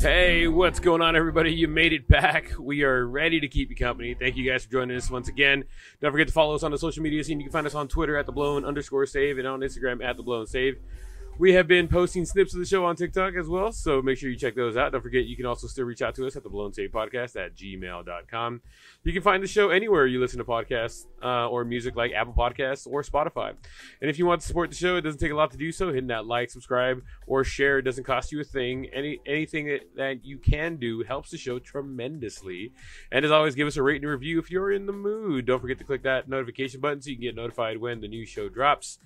Hey, what's going on, everybody? You made it back. We are ready to keep you company. Thank you guys for joining us once again. Don't forget to follow us on the social media scene. You can find us on Twitter at @theblown_save and on Instagram at @theblown_save. We have been posting snips of the show on TikTok as well, so make sure you check those out. Don't forget, you can also still reach out to us at theblownsavedpodcast@gmail.com. You can find the show anywhere you listen to podcasts or music, like Apple Podcasts or Spotify. And if you want to support the show, it doesn't take a lot to do so. Hitting that like, subscribe, or share, it doesn't cost you a thing. Anything that you can do helps the show tremendously. And as always, give us a rate and review if you're in the mood. Don't forget to click that notification button so you can get notified when the new show drops.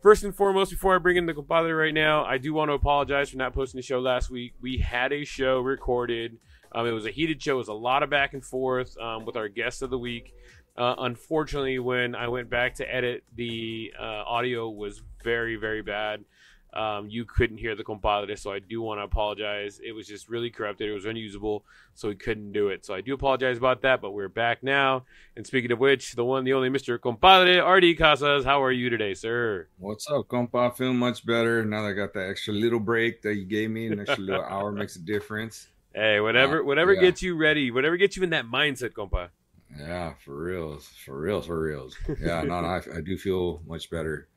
First and foremost, before I bring in the compadre right now, I do want to apologize for not posting the show last week. We had a show recorded. It was a heated show. It was a lot of back and forth with our guest of the week. Unfortunately, when I went back to edit, the audio was very, very bad. You couldn't hear the compadre, so I do want to apologize. It was just really corrupted. It was unusable, so we couldn't do it. So I do apologize about that, but we're back now. And speaking of which, the one, the only Mr. Compadre, R.D. Casas, how are you today, sir? What's up, compa? Feeling much better now that I got that extra little break that you gave me. An extra little hour makes a difference. Hey, whatever gets you ready, whatever gets you in that mindset, compa. Yeah, for reals. Yeah, no, I do feel much better.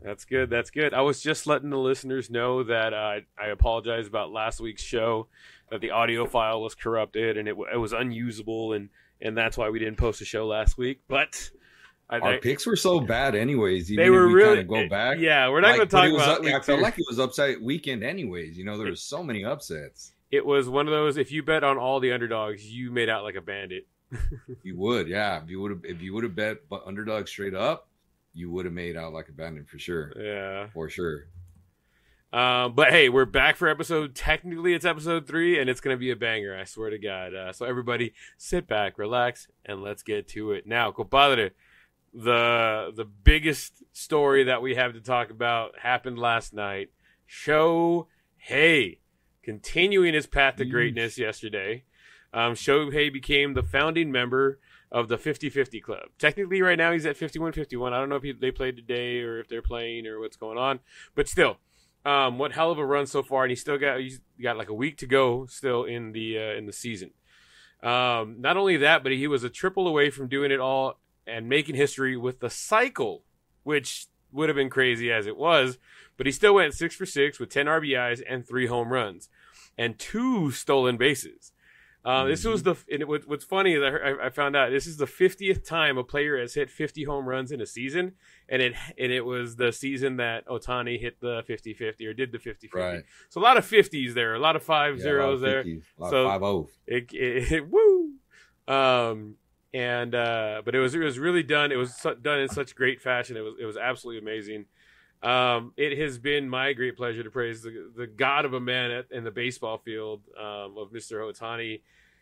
That's good. I was just letting the listeners know that I apologize about last week's show, that the audio file was corrupted and it was unusable, and that's why we didn't post a show last week. But our picks were so bad anyways. They were really kind of go back. Yeah, we're not going to talk about I felt like it was upset weekend anyways. You know, there was so many upsets. It was one of those, if you bet on all the underdogs, you made out like a bandit. You would, yeah. If you would have bet underdog straight up, you would have made out like a bandit for sure. Yeah. For sure. But hey, we're back for technically it's episode 3, and it's going to be a banger, I swear to God. So everybody sit back, relax, and let's get to it. Now, compadre, the biggest story that we have to talk about happened last night. Shohei continuing his path to greatness yesterday. Shohei became the founding member of the 50-50 club. Technically, right now, he's at 51-51. I don't know if they played today or if they're playing or what's going on. But still, what hell of a run so far. And he's got like a week to go still in the season. Not only that, but he was a triple away from doing it all and making history with the cycle, which would have been crazy as it was. But he still went 6 for 6 with 10 RBIs and 3 home runs and 2 stolen bases. This was what's funny is I found out this is the 50th time a player has hit 50 home runs in a season, and it was the season that Ohtani hit the 50-50 or did the 50-50. Right. So a lot of 50s there, a lot of 5 zeros there. A lot of 5-0. Woo. But it was really done. It was done in such great fashion. It was absolutely amazing. It has been my great pleasure to praise the god of a man in the baseball field of Mr. Ohtani.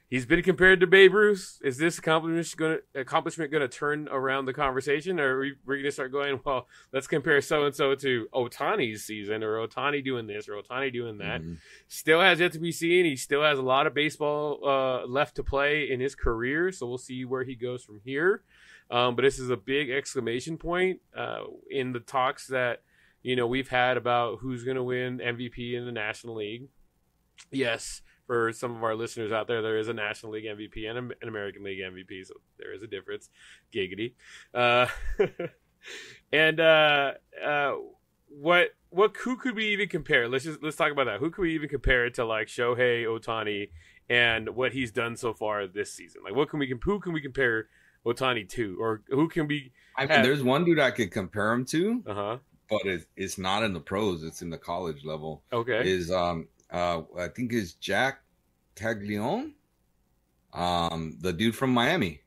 He's been compared to Babe Ruth. Is this accomplishment going to turn around the conversation, or are we going to start going, well, let's compare so-and-so to Ohtani's season, or Ohtani doing this, or Ohtani doing that? Mm-hmm. Still has yet to be seen. He still has a lot of baseball left to play in his career, so we'll see where he goes from here. But this is a big exclamation point in the talks that we've had about who's going to win MVP in the National League. Yes, for some of our listeners out there is a National League MVP and an American League MVP, so there is a difference. Giggity. Who could we even compare? Let's talk about that. Who could we even compare it to, like Shohei Ohtani and what he's done so far this season? Like, who can we compare Ohtani to, or who can we? I mean, there's one dude I could compare him to. But it's not in the pros. It's in the college level. Okay. I think is Jack Taglione, the dude from Miami.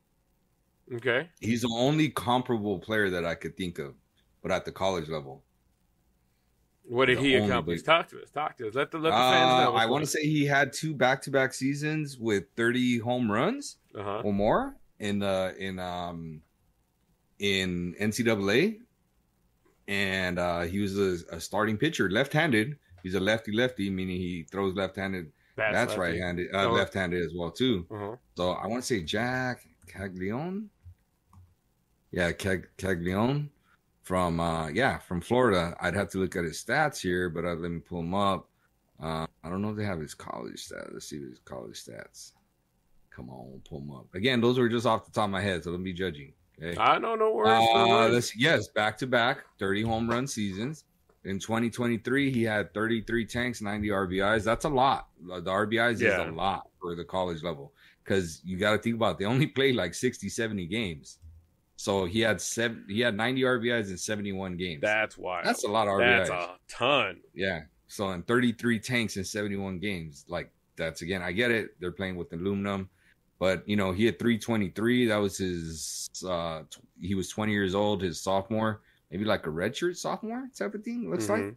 Okay. He's the only comparable player that I could think of, but at the college level. What did he accomplish? Talk to us. Let the fans know. I want to say he had 2 back-to-back seasons with 30 home runs or more in NCAA. And he was a starting pitcher, left-handed. He's a lefty, meaning he throws left-handed. That's right-handed, left-handed as well too. So I want to say Jack Caglione. Yeah, Caglione from Florida. I'd have to look at his stats here, but let me pull him up. I don't know if they have his college stats. Let's see his college stats. Come on, we'll pull them up. Again, those were just off the top of my head, so don't be judging. Okay? I know, no worries. Yes, back-to-back 30 home run seasons. In 2023, he had 33 tanks, 90 RBIs. That's a lot. The RBIs is a lot for the college level because you got to think about it. They only played like 60, 70 games. So he had 90 RBIs in 71 games. That's wild. That's a lot of RBIs. That's a ton. Yeah. So in 33 tanks in 71 games, like that's, again, I get it. They're playing with aluminum. But, he had 323. That was his he was 20 years old, his sophomore. Maybe like a redshirt sophomore type of thing, looks like.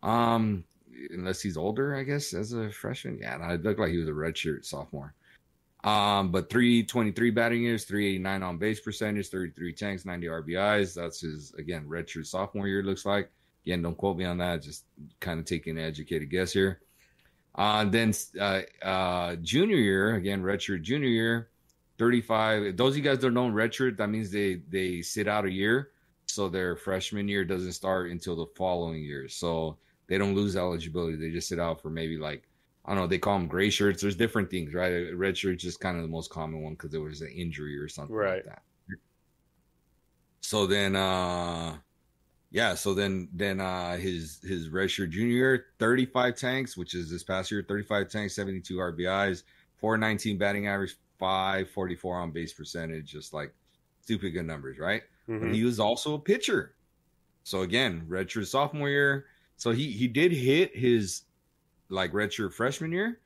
Unless he's older, I guess, as a freshman. Yeah, no, it looked like he was a redshirt sophomore. But 323 batting years, 389 on base percentage, 33 tanks, 90 RBIs. That's his, again, redshirt sophomore year, looks like. Again, don't quote me on that. Just kind of taking an educated guess here. Then junior year, again, redshirt junior year, 35. Those of you guys don't know redshirt, that means they sit out a year. So their freshman year doesn't start until the following year. So they don't lose eligibility. They just sit out for maybe like, I don't know, they call them gray shirts. There's different things, right? A red shirt is just kind of the most common one because there was an injury or something like that. So then, his redshirt junior year, 35 tanks, which is this past year, 35 tanks, 72 RBIs, 419 batting average, 544 on base percentage, just like stupid good numbers, right? But he was also a pitcher. So again, redshirt sophomore year. So he did hit his like redshirt freshman year,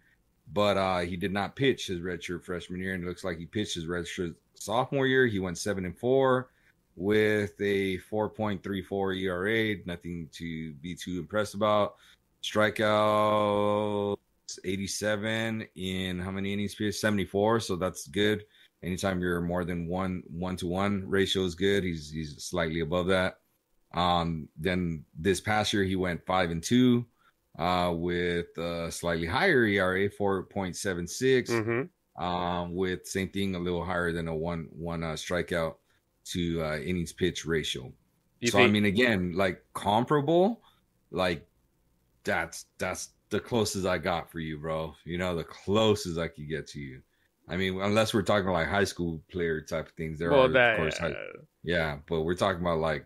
but he did not pitch his redshirt freshman year. And it looks like he pitched his redshirt sophomore year. He went 7-4 with a 4.34 ERA. Nothing to be too impressed about. Strikeout 87 in how many innings pitched? 74. So that's good. Anytime you're more than 1-to-1 ratio is good. He's slightly above that. Then this past year he went 5-2 with a slightly higher ERA, 4.76. With same thing, a little higher than a one strikeout to innings pitch ratio. I mean, again, like comparable, like that's the closest I got for you, bro. The closest I could get to you. I mean, unless we're talking like high school player type of things, of course, but we're talking about like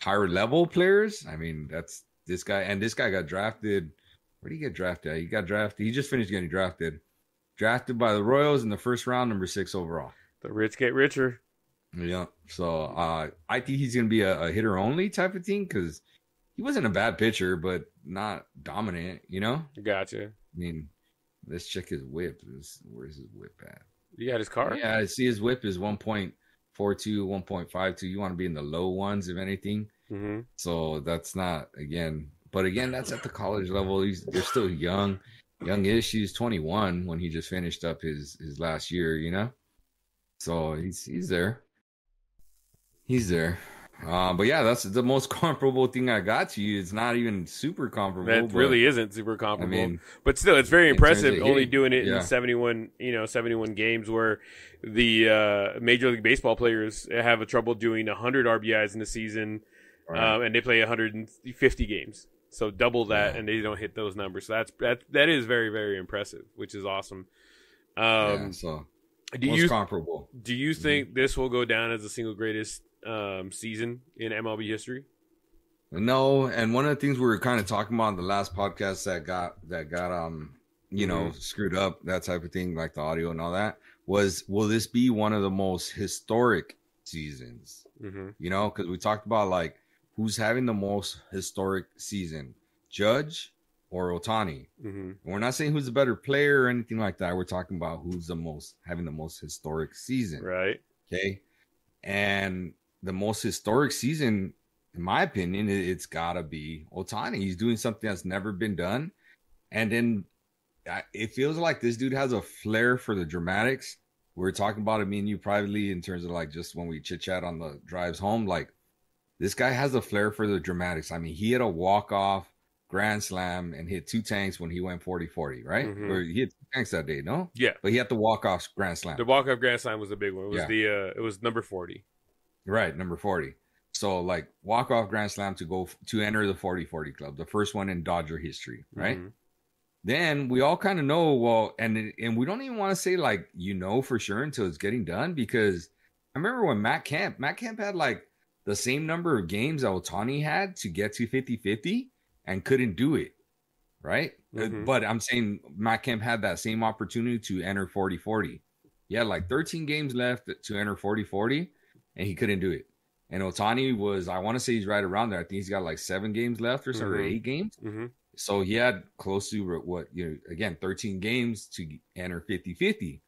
higher level players. I mean, that's this guy, and this guy got drafted. Where did he get drafted? He just finished getting drafted by the Royals in the first round, number 6 overall. The rich get richer. Yeah. So I think he's gonna be a hitter only type of thing because he wasn't a bad pitcher, but not dominant. Gotcha. I mean, let's check his whip. Where's his whip at? You got his car? Yeah, I see his whip is 1.42, 1.52. You want to be in the low ones, if anything. So that's not, but that's at the college level. They're still youngish. He's 21 when he just finished up his last year, So he's there. But yeah, that's the most comparable thing I got to you. It's not even super comparable. That really isn't super comparable. I mean, but still, it's very impressive only doing it in 71 games where the Major League Baseball players have a trouble doing 100 RBIs in a season, and they play 150 games. So double that, and they don't hit those numbers. So that is very, very impressive, which is awesome. Comparable. Do you think this will go down as the single greatest season in MLB history? No, and one of the things we were kind of talking about in the last podcast that got screwed up, that type of thing, like the audio and all that, was will this be one of the most historic seasons? Because we talked about like who's having the most historic season, Judge or Ohtani. We're not saying who's the better player or anything like that. We're talking about who's having the most historic season. Right. Okay. And the most historic season, in my opinion, it's gotta be Ohtani. He's doing something that's never been done. And then it feels like this dude has a flair for the dramatics. We were talking about it, me and you privately, in terms of like just when we chit chat on the drives home, like this guy has a flair for the dramatics. I mean, he had a walk-off grand slam and hit 2 tanks when he went 40-40, right? Or he hit 2 tanks that day, no? Yeah. But he had the walk-off grand slam. The walk-off grand slam was the big one. It was it was number 40. Right, number 40. So like walk-off grand slam to enter the 40-40 club, the first one in Dodger history, right? then we all kind of know, well, and we don't even want to say like, for sure until it's getting done, because I remember when Matt Kemp had like the same number of games that Ohtani had to get to 50-50 and couldn't do it, right? Mm-hmm. But I'm saying Matt Kemp had that same opportunity to enter 40-40. He had like 13 games left to enter 40-40, and he couldn't do it. And Ohtani was, I want to say he's right around there. I think he's got like 7 games left or something, or 8 games. Mm-hmm. So he had close to 13 games to enter 50-50.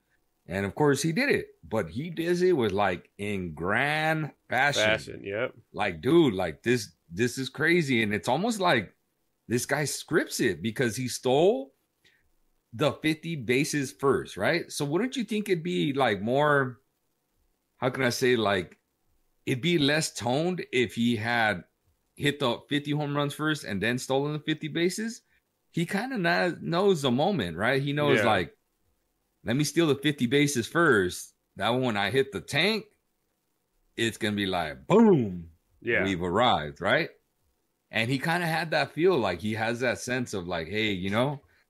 And of course he did it, but he did it with like in grand fashion. Yep. Like, dude, like this is crazy. And it's almost like this guy scripts it, because he stole the 50 bases first, right? So wouldn't you think it'd be like more, how can I say, like it'd be less toned if he had hit the 50 home runs first and then stolen the 50 bases? He kind of knows the moment, right? He knows like, let me steal the 50 bases first. That when I hit the tank, it's going to be like, boom, we've arrived, right? And he kind of had that feel, like he has that sense of like, hey,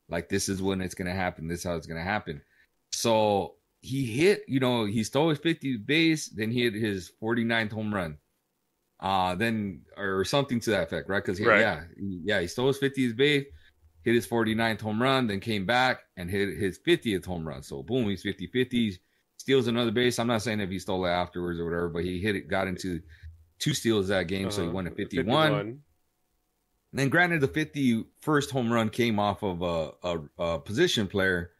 like this is when it's going to happen. This is how it's going to happen. So he hit, he stole his 50th base, then he hit his 49th home run. Then, or something to that effect, right? Because he stole his 50th base, hit his 49th home run, then came back and hit his 50th home run. So boom, he's 50-50, steals another base. I'm not saying if he stole it afterwards or whatever, but he got into 2 steals that game, so he won at 51. And then granted, the 51st home run came off of a position player,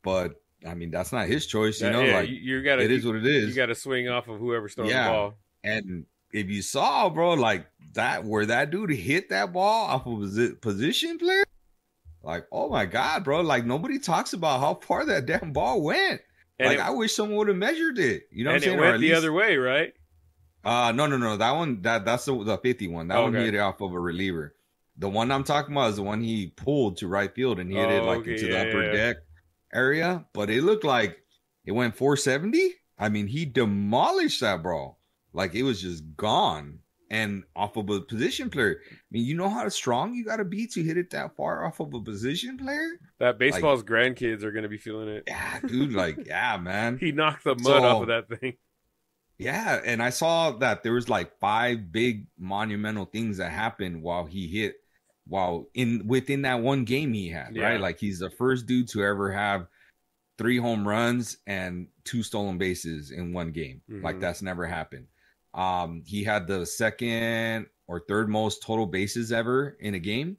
but I mean, that's not his choice, like it is what it is. You got to swing off of whoever's throwing the ball. And if you saw, bro, like that, where that dude hit that ball off of a position player, like, oh my God, bro, like nobody talks about how far that damn ball went. And like, I wish someone would have measured it. You know what I'm saying? And it went the other way, right? No. That one, that's the 50 one. That one hit it off of a reliever. The one I'm talking about is the one he pulled to right field and hit it like into the upper deck area. But it looked like it went 470. I mean, he demolished that ball. Like it was just gone. And off of a position player. I mean, you know how strong you got to be to hit it that far off of a position player? That baseball's grandkids are going to be feeling it. Yeah, dude. Like, yeah, man. He knocked the mud off of that thing. Yeah. And I saw that there was like 5 big monumental things that happened while he hit, within that one game he had, right? Like he's the first dude to ever have 3 home runs and 2 stolen bases in one game. Mm-hmm. Like that's never happened. He had the 2nd or 3rd most total bases ever in a game.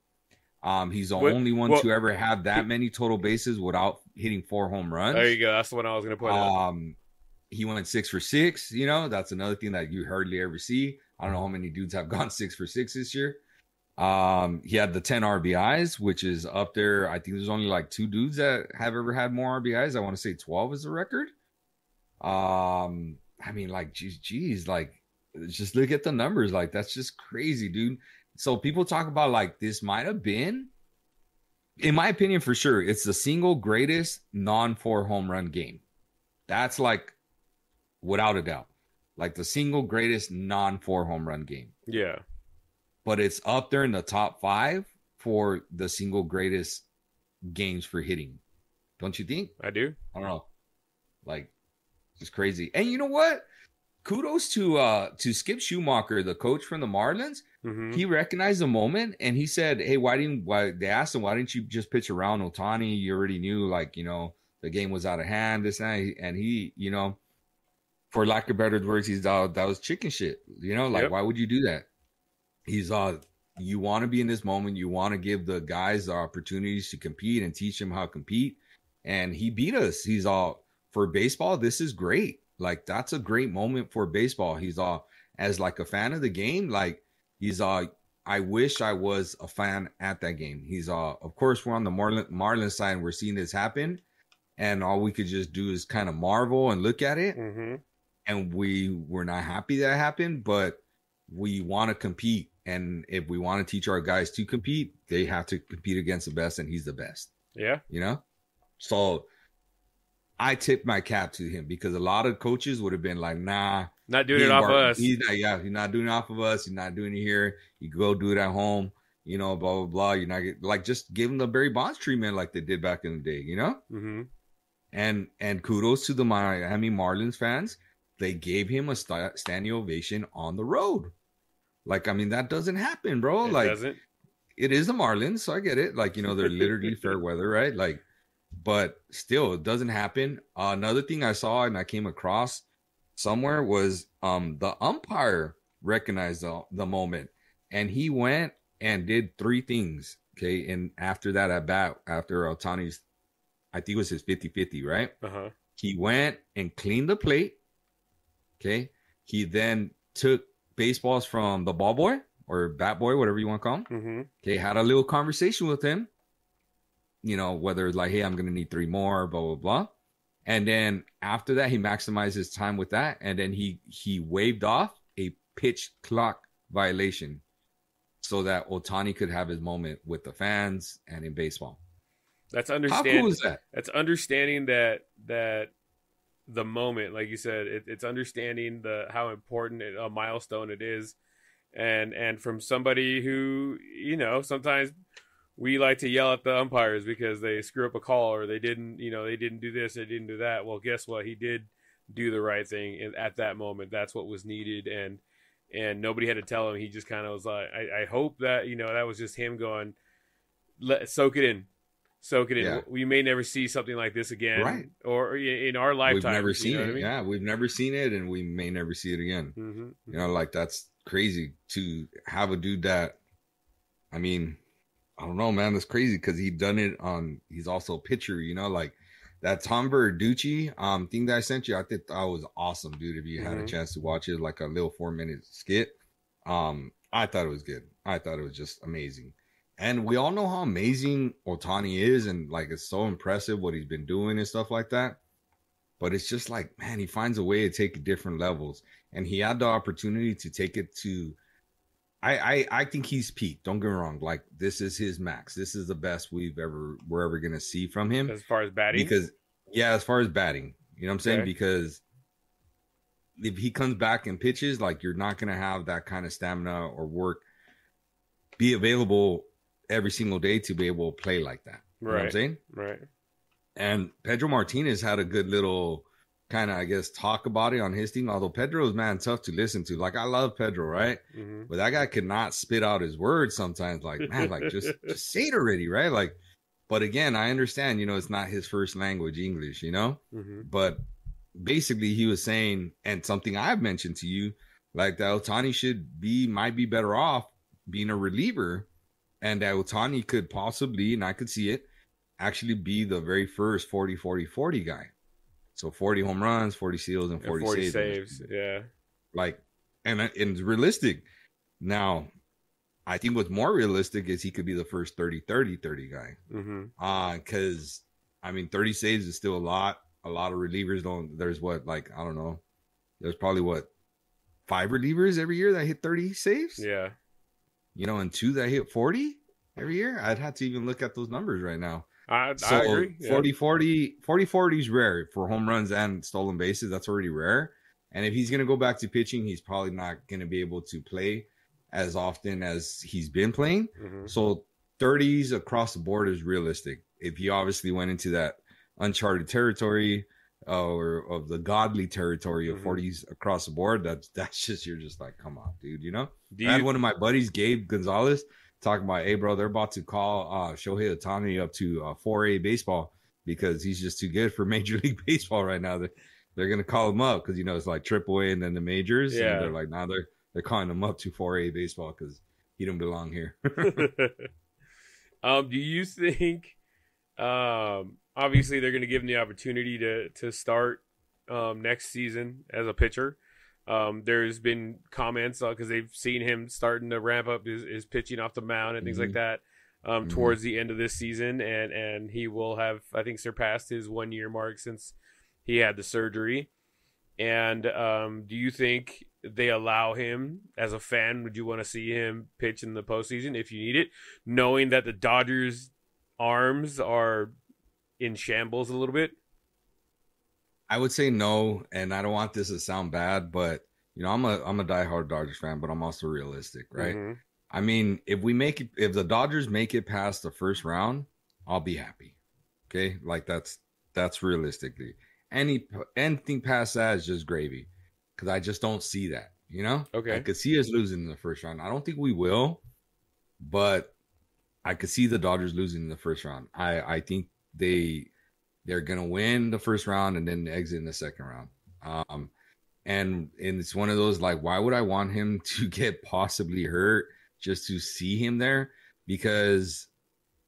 He's the only one to ever have that many total bases without hitting 4 home runs. There you go. That's the one I was going to put on. He went 6 for 6. That's another thing that you hardly ever see. I don't know how many dudes have gone 6 for 6 this year. He had the 10 RBIs, which is up there. I think there's only like 2 dudes that have ever had more RBIs. I want to say 12 is the record. I mean, like, geez, like, just look at the numbers. Like, that's just crazy, dude. So people talk about like this might have been, in my opinion, for sure, it's the single greatest non-4 home run game. That's like, without a doubt, like the single greatest non-4 home run game. Yeah. But it's up there in the top 5 for the single greatest games for hitting. Don't you think? I do. I don't know. Like, it's crazy. And you know what? Kudos to Skip Schumacher, the coach from the Marlins. Mm-hmm. He recognized the moment and he said, hey, they asked him, why didn't you just pitch around Ohtani? You already knew, like, the game was out of hand, this and that. And he, for lack of better words, that was chicken shit. Why would you do that? He's you want to be in this moment. You want to give the guys the opportunities to compete and teach them how to compete. And he beat us. He's for baseball, this is great. Like, that's a great moment for baseball. He's as like a fan of the game, like he's I wish I was a fan at that game. He's of course we're on the Marlins side and we're seeing this happen. And all we could just do is kind of marvel and look at it. Mm-hmm. And we're not happy that happened, but we want to compete. And if we want to teach our guys to compete, they have to compete against the best, and he's the best. Yeah. So I tip my cap to him, because a lot of coaches would have been like, nah. Not doing it off of us. He's not doing it off of us. He's not doing it here. You go do it at home. you know, blah blah blah. You're not like just give him the Barry Bonds treatment like they did back in the day, you know. Mm-hmm. And kudos to the Miami Marlins fans. They gave him a standing ovation on the road. Like, I mean, that doesn't happen, bro. It like, doesn't. It is the Marlins, so I get it. Like, you know, they're literally fair weather, right? Like, but still, it doesn't happen. Another thing I saw and I came across somewhere was the umpire recognized the moment, and he went and did 3 things. Okay, and after that at bat, after Ohtani's, I think it was his 50-50, right? Uh-huh. He went and cleaned the plate. Okay, he then took baseballs from the ball boy or bat boy, whatever you want to call him. Mm-hmm. Okay, had a little conversation with him. You know, whether it's like, hey, I'm going to need 3 more, blah, blah, blah. And then after that, he maximized his time with that. And then he waved off a pitch clock violation so that Ohtani could have his moment with the fans and in baseball. That's understanding. How cool is that? That's understanding that the moment, like you said, it's understanding how important a milestone it is. And from somebody who, you know, sometimes we like to yell at the umpires because they screw up a call or they didn't do this, they didn't do that. Well, guess what? He did do the right thing at that moment. That's what was needed. And nobody had to tell him. He just kind of was like, I hope that, you know, that was just him going, soak it in. Yeah. We may never see something like this again, right? Or in our lifetime. We've never seen it. I mean? Yeah, we've never seen it, and we may never see it again. Mm-hmm. You know, like that's crazy to have a dude that. I mean, I don't know, man. That's crazy because he done it on. He's also a pitcher. You know, like that Tom Verducci thing that I sent you. I think that was awesome, dude. If you had a chance to watch it, like a little 4-minute skit, I thought it was good. I thought it was just amazing. And we all know how amazing Ohtani is, and like it's so impressive what he's been doing and stuff like that. But it's just like, man, he finds a way to take it different levels, and he had the opportunity to take it to. I think he's peaked. Don't get me wrong. Like this is his max. This is the best we're ever gonna see from him as far as batting. Because as far as batting, you know what I'm saying? Okay. Because if he comes back and pitches, like you're not gonna have that kind of stamina or work be available every single day to be able to play like that. You know what I'm saying? Right. And Pedro Martinez had a good little kind of, I guess, talk about it on his team. Although Pedro's, man, tough to listen to. Like, I love Pedro, right? Mm-hmm. But that guy could not spit out his words sometimes. Like, man, like, just say it already, right? Like, but again, I understand, you know, it's not his first language, English, you know? Mm-hmm. But basically he was saying, and something I've mentioned to you, like that Ohtani might be better off being a reliever, and that Ohtani could possibly, and I could see it, actually be the very first 40-40-40 guy. So 40 home runs, 40 steals, and 40 saves. Yeah. Like, and it's realistic. Now, I think what's more realistic is he could be the first 30-30-30 guy. Mm-hmm. Because, I mean, 30 saves is still a lot. A lot of relievers don't. There's what, like, I don't know. There's probably 5 relievers every year that hit 30 saves? Yeah. You know, and 2 that hit 40 every year. I'd have to even look at those numbers right now. I agree. 40-40 is rare for home runs and stolen bases. That's already rare. And if he's going to go back to pitching, he's probably not going to be able to play as often as he's been playing. Mm-hmm. So 30s across the board is realistic. If he obviously went into that uncharted territory or of the godly territory of 40s across the board, that's just, you're just like, come on, dude, you know? I had one of my buddies, Gabe Gonzalez, talking about, hey, bro, they're about to call Shohei Ohtani up to 4A baseball because he's just too good for Major League Baseball right now. They're going to call him up because, you know, it's like AAA and then the majors. Yeah. And they're like, now they're calling him up to 4A baseball because he don't belong here. Do you think, obviously they're going to give him the opportunity to start next season as a pitcher. There's been comments because they've seen him starting to ramp up his pitching off the mound and things like that towards the end of this season. And he will have, I think, surpassed his 1-year mark since he had the surgery. And do you think they allow him as a fan? Would you want to see him pitch in the postseason if you need it, knowing that the Dodgers' arms are in shambles a little bit? I would say no, and I don't want this to sound bad, but you know, I'm a diehard Dodgers fan, but I'm also realistic, right? Mm-hmm. I mean, if the Dodgers make it past the first round, I'll be happy. Okay, like that's realistically anything past that is just gravy, because I just don't see that. You know, okay, I could see us losing in the first round. I don't think we will, but I could see the Dodgers losing in the first round. I think they're gonna win the first round and then exit in the second round. And it's one of those, like, why would I want him to get possibly hurt just to see him there? Because,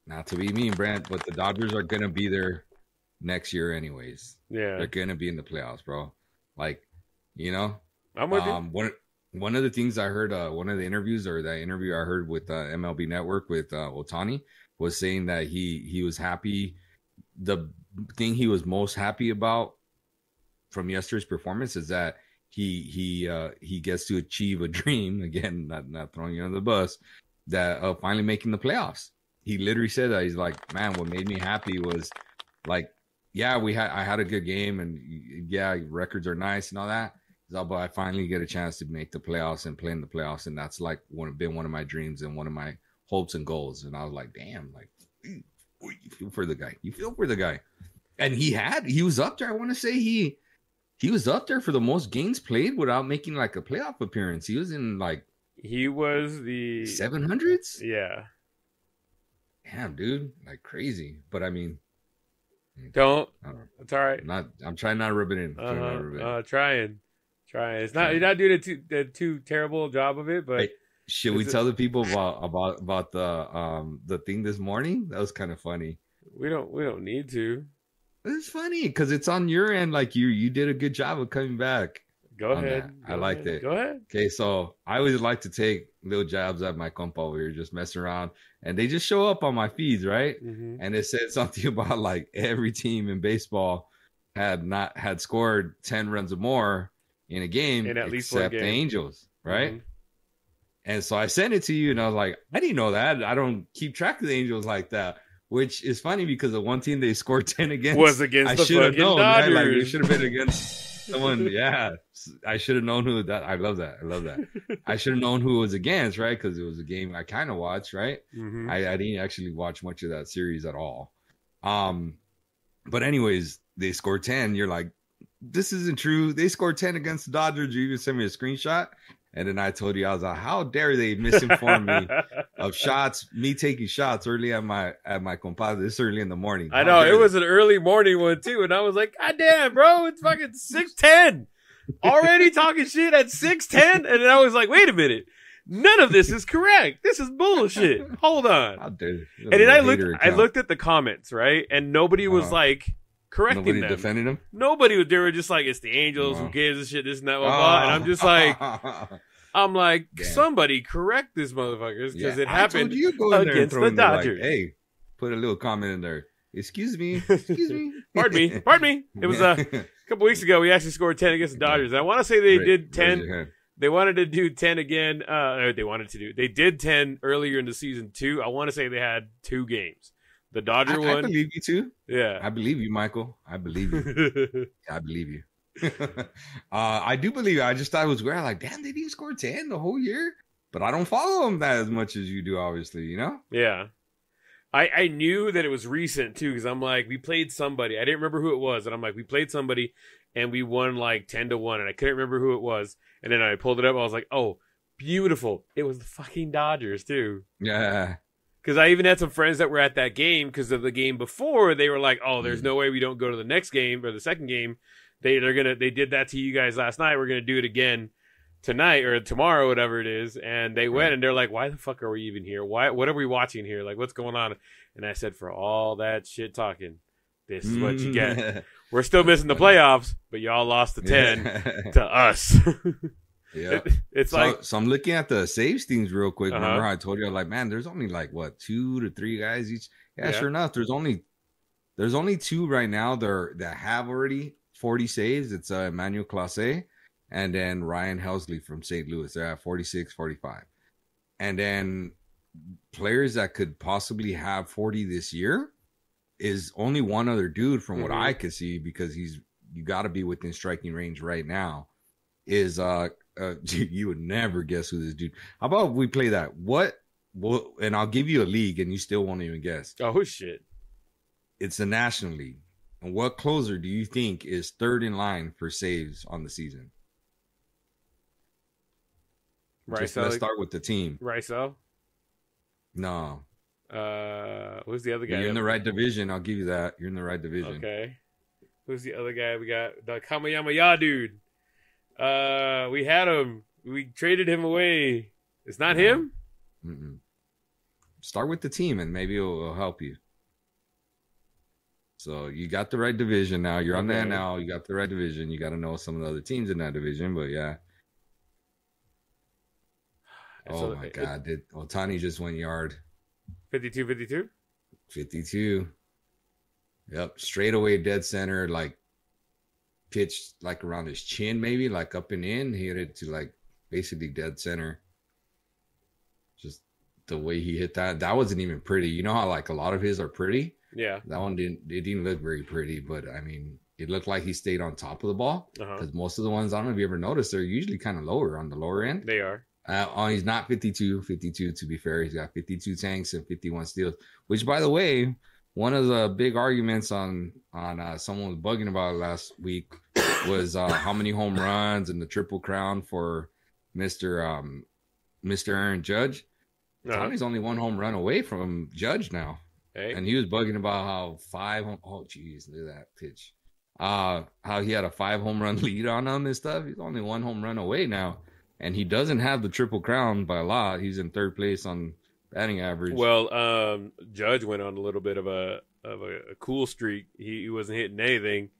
not to be mean, Brent, but the Dodgers are going to be there next year anyways. Yeah. They're going to be in the playoffs, bro. Like, you know? I'm with you. One of the things I heard, one of the interviews, or that interview I heard with MLB Network with Ohtani, was saying that he was happy. The thing he was most happy about from yesterday's performance is that he gets to achieve a dream, again, not throwing you under the bus, that of finally making the playoffs. He literally said that. He's like, man, what made me happy was, like, yeah, I had a good game, and yeah, records are nice and all that, but I finally get a chance to make the playoffs and play in the playoffs, and that's like been one of my dreams and one of my hopes and goals. And I was like, damn, like, you feel for the guy. You feel for the guy. And he was up there. I want to say he was up there for the most games played without making like a playoff appearance. He was in like, he was the 700s. Yeah. Damn, dude, like crazy. But I mean, don't. It's all right. I'm trying not to rub it in. Trying. It's not. You're not doing a too terrible job of it, but. Hey, should we tell the people about the thing this morning? That was kind of funny. We don't need to. It's funny because it's on your end. Like you did a good job of coming back. Go ahead. I liked it. Go ahead. Okay, so I always like to take little jabs at my compa over here, just messing around, and they just show up on my feeds, right? Mm-hmm. And it said something about like every team in baseball had scored 10 runs or more in a game, in at least except one game. The Angels, right? Mm-hmm. And so I sent it to you, and I was like, I didn't know that. I don't keep track of the Angels like that. Which is funny because the one team they scored 10 against was against the fucking known, Dodgers. Right? Like, it should have been against someone. Yeah, I should have known who that. I love that. I should have known who it was against, right? Because it was a game I kind of watched, right? Mm-hmm. I didn't actually watch much of that series at all. But anyways, they scored 10. You're like, this isn't true. They scored 10 against the Dodgers. You even sent me a screenshot. And then I told you, I was like, how dare they misinform me of shots, me taking shots early at my compadre this early in the morning. I know, it was an early morning one too. And I was like, God damn, bro, it's fucking 6:10. Already talking shit at 6:10? And then I was like, wait a minute. None of this is correct. This is bullshit. Hold on. How dare you? And then I looked at the comments, right? And nobody was like correcting them. Nobody defended them? Nobody. They were just like, it's the Angels. Who gives a shit? This and that, blah, blah. And I'm just like, damn. Somebody correct this motherfuckers because it happened against the Dodgers. Like, hey, put a little comment in there. Excuse me. Pardon me. It was a couple weeks ago. We actually scored 10 against the Dodgers. And I want to say they did 10. They wanted to do 10 again. They did 10 earlier in the season too. I want to say they had 2 games. The Dodger one. I believe you too. Yeah. I believe you, Michael. I believe you. I believe you. I do believe you. I just thought it was weird. Like, damn, they didn't score 10 the whole year. But I don't follow them that as much as you do, obviously, you know? Yeah. I knew that it was recent too, because I'm like, we played somebody. I didn't remember who it was. And I'm like, we played somebody and we won like 10-1. And I couldn't remember who it was. And then I pulled it up. I was like, oh, beautiful. It was the fucking Dodgers too. Yeah. Because I even had some friends that were at that game because of the game before. They were like, "Oh, there's no way we don't go to the next game or the second game. They did that to you guys last night. We're gonna do it again tonight or tomorrow, whatever it is." And they went and they're like, "Why the fuck are we even here? What are we watching here? Like, what's going on?" And I said, "For all that shit talking, this is what you get. We're still missing the playoffs, but y'all lost the 10 to us." Yeah, it's so I'm looking at the saves teams real quick. Remember I told you, like, man, there's only like what 2 to 3 guys each. Yeah, sure enough, there's only 2 right now that have already 40 saves. It's Emmanuel Clase and then Ryan Helsley from St. Louis. They're at 46, 45. And then players that could possibly have 40 this year is only one other dude from what I could see, because you got to be within striking range right now. Is You would never guess who this dude. How about we play that? What? And I'll give you a league, and you still won't even guess. Oh shit! It's the National League. And what closer do you think is third in line for saves on the season? Let's start with the team. Rysel? No. Who's the other guy? You're in the right division. I'll give you that. You're in the right division. Okay. Who's the other guy? We got the Kamayama dude. We had him. We traded him away. It's not him? Mm-mm. Start with the team, and maybe it'll help you. So you got the right division now. You're on the NL. You got the right division. You got to know some of the other teams in that division, but yeah. Oh, my God. Did Ohtani just went yard? 52. Yep. Straight away dead center, like pitched like around his chin, maybe like up and in. He hit it to like basically dead center. Just the way he hit that. That wasn't even pretty. You know how like a lot of his are pretty? Yeah. That one didn't look very pretty, but I mean, it looked like he stayed on top of the ball. Because most of the ones, I don't know if you ever noticed, they're usually kind of lower on the lower end. They are. He's not 52 to be fair. He's got 52 tanks and 51 steals, which, by the way, one of the big arguments on someone was bugging about last week was how many home runs and the Triple Crown for Mr. Aaron Judge. Tony's only one home run away from Judge now. Hey. And he was bugging about how oh geez, look at that pitch. How he had a 5 home run lead on him and stuff. He's only 1 home run away now. And he doesn't have the Triple Crown by a lot. He's in 3rd place on batting average. Well, Judge went on a little bit of a cool streak. He wasn't hitting anything.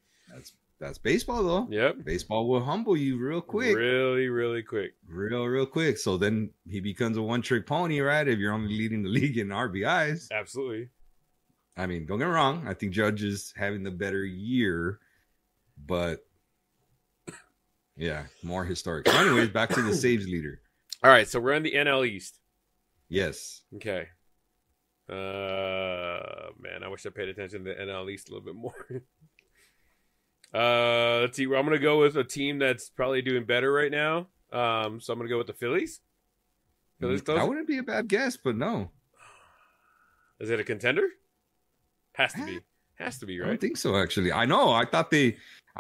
That's baseball, though. Yep. Baseball will humble you real quick. Really, really quick. Real quick. So then he becomes a one-trick pony, right? If you're only leading the league in RBIs. Absolutely. I mean, don't get me wrong. I think Judge is having the better year, but yeah, more historic. So anyways, back to the saves leader. All right, so we're in the NL East. Yes. Okay. Man, I wish I paid attention to the NL East a little bit more. Let's see. I'm going to go with a team that's probably doing better right now. So I'm going to go with the Phillies. That wouldn't be a bad guess, but no. Is it a contender? Has to be, right? I don't think so, actually. I know. I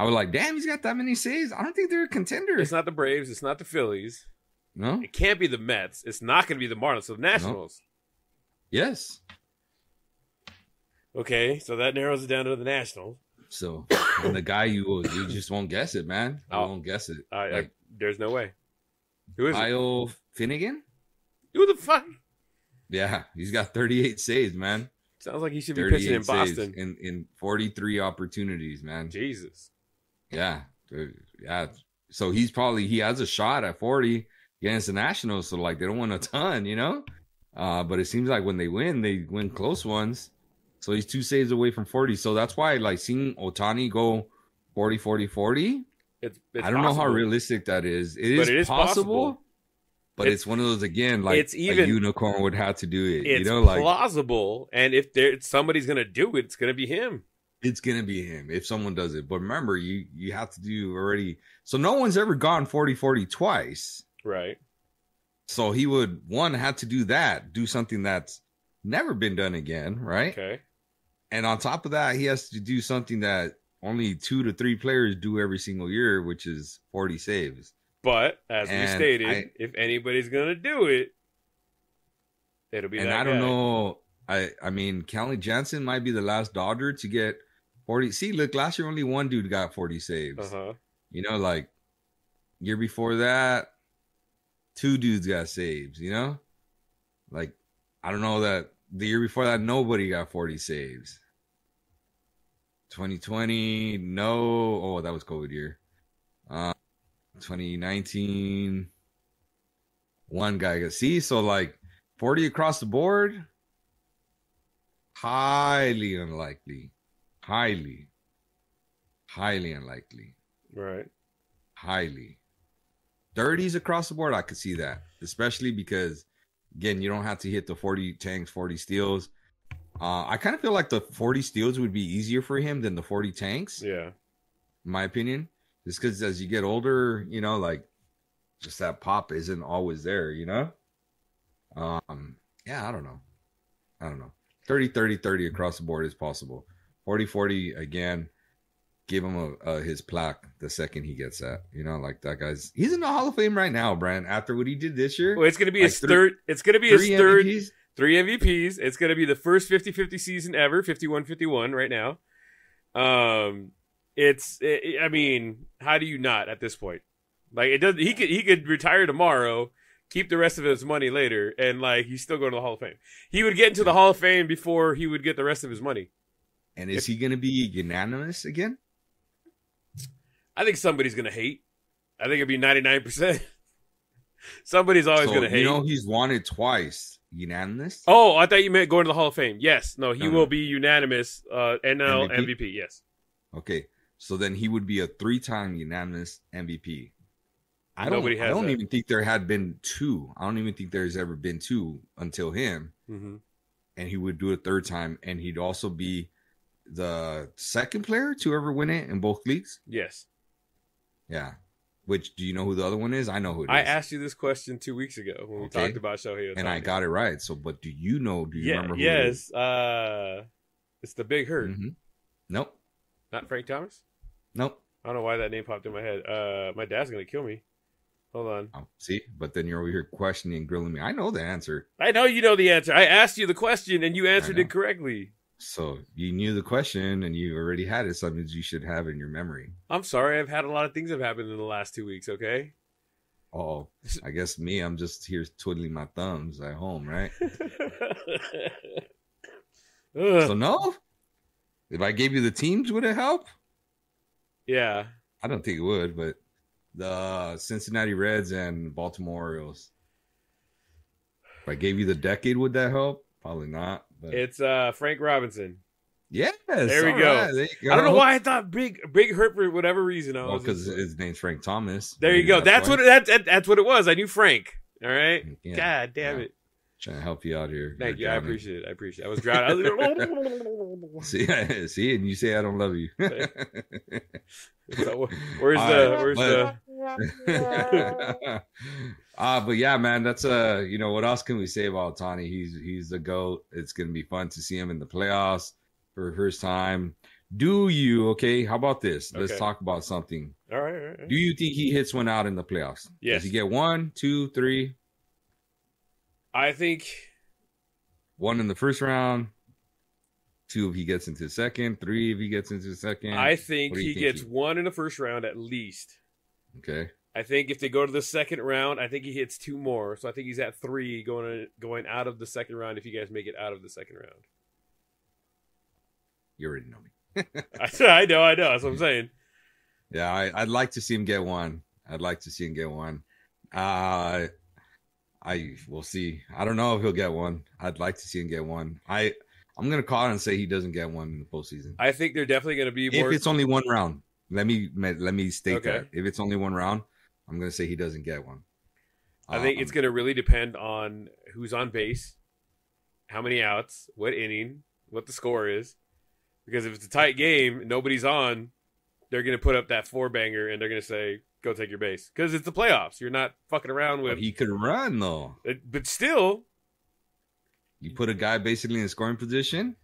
was like, damn, he's got that many saves. I don't think they're a contender. It's not the Braves. It's not the Phillies. No. It can't be the Mets. It's not going to be the Marlins. So the Nationals. No. Yes. Okay, so that narrows it down to the Nationals. So, and the guy you just won't guess it, man. You won't guess it. There's no way. Who is Kyle Finnegan? Who the fuck? Yeah, he's got 38 saves, man. Sounds like he should be pitching in Boston. In 43 opportunities, man. Jesus. Yeah. So he has a shot at 40 against the Nationals. So like they don't win a ton, you know? But it seems like when they win close ones. So he's 2 saves away from 40. So that's why like seeing Ohtani go 40, 40, 40. It's I don't know how realistic that is. It is possible. But it's one of those, again, like a unicorn would have to do it. It's plausible. And if somebody's going to do it, it's going to be him. It's going to be him if someone does it. But remember, you have to do already. So no one's ever gone 40-40 twice. Right. So he would, have to do that. Do something that's never been done again, right? Okay. And on top of that, he has to do something that only 2 to 3 players do every single year, which is 40 saves. But as we stated, if anybody's gonna do it, it'll be that guy. And I don't know. I mean, Callie Jansen might be the last Dodger to get 40. See, look, last year only one dude got 40 saves. You know, like year before that, 2 dudes got saves. You know, like I don't know that the year before that nobody got 40 saves. 2020, no. Oh, that was COVID year. 2019, one guy got so like 40 across the board, highly unlikely. Highly unlikely. Right. Highly. 30s across the board, I could see that, especially because again, you don't have to hit the 40 tanks, 40 steals. I kind of feel like the 40 steals would be easier for him than the 40 tanks. Yeah. In my opinion. Just because as you get older, you know, like just that pop isn't always there, you know? Yeah, I don't know. 30-30-30 across the board is possible. 40-40 again. Give him his plaque the second he gets that. You know, like that he's in the Hall of Fame right now, Brand. After what he did this year. Well, it's going to be his third. It's going to be his third. MVPs? 3 MVPs. It's going to be the first 50-50 season ever. 51-51 right now. I mean, how do you not at this point? Like it does. He could retire tomorrow, keep the rest of his money later, and like he's still going to the Hall of Fame. He would get into the Hall of Fame before he would get the rest of his money. And is he going to be unanimous again? I think somebody's going to hate. I think it'd be 99%. Somebody's always going to hate. You know, he's won it twice. Unanimous? Oh, I thought you meant going to the Hall of Fame. Yes. No, he will be unanimous NL MVP. Yes. Okay. So then he would be a 3-time unanimous MVP. I don't even think there had been 2. I don't even think there's ever been 2 until him. Mm-hmm. And he would do a 3rd time. And he'd also be the 2nd player to ever win it in both leagues. Yes. Yeah. Which, do you know who the other one is? I know who it is. I asked you this question 2 weeks ago when we talked about Shohei Ohtani. And I got it right. So, but do you remember who it is? Yes. It's the Big Hurt. Mm-hmm. Nope. Not Frank Thomas? Nope. I don't know why that name popped in my head. My dad's going to kill me. Hold on. Oh, see? But then you're over here questioning and grilling me. I know the answer. I know you know the answer. I asked you the question and you answered it correctly. So you knew the question and you already had it. So that means you should have it in your memory. I'm sorry. I've had a lot of things have happened in the last 2 weeks, okay? Oh, I guess I'm just here twiddling my thumbs at home, right? So no? If I gave you the teams, would it help? Yeah. I don't think it would, but the Cincinnati Reds and Baltimore Orioles. If I gave you the decade, would that help? Probably not. But... It's Frank Robinson. Yes. There we go. Right, there you go. I don't know why I thought Big Hurt for whatever reason. Because his name's Frank Thomas. There you go. That's what it was. I knew Frank. All right. Yeah. God damn it. Trying to help you out here. Thank you. I appreciate it. I was drowning. See, and you say I don't love you. So, where's the but yeah, man, that's what else can we say about Ohtani? He's the GOAT. It's gonna be fun to see him in the playoffs for the first time. How about this? Let's talk about something. All right. Do you think he hits one out in the playoffs? Yes. Does he get 1, 2, 3? I think 1 in the first round, 2 if he gets into the second, 3 if he gets into the second. I think he gets 1 in the first round at least. Okay. I think if they go to the second round, I think he hits 2 more. So I think he's at 3 going out of the second round if you guys make it out of the second round. You already know me. I know. That's what I'm saying. Yeah, I'd like to see him get 1. We'll see. I don't know if he'll get 1. I'd like to see him get 1. I'm gonna call it and say he doesn't get 1 in the postseason. I think they're definitely gonna be more. If it's only 1 round, let me state that. If it's only 1 round, I'm gonna say he doesn't get 1. I think it's gonna really depend on who's on base, how many outs, what inning, what the score is. Because if it's a tight game, nobody's on, they're gonna put up that 4-banger and they're gonna say, go take your base. Because it's the playoffs. You're not fucking around with... But he could run, though. But still... You put a guy basically in scoring position?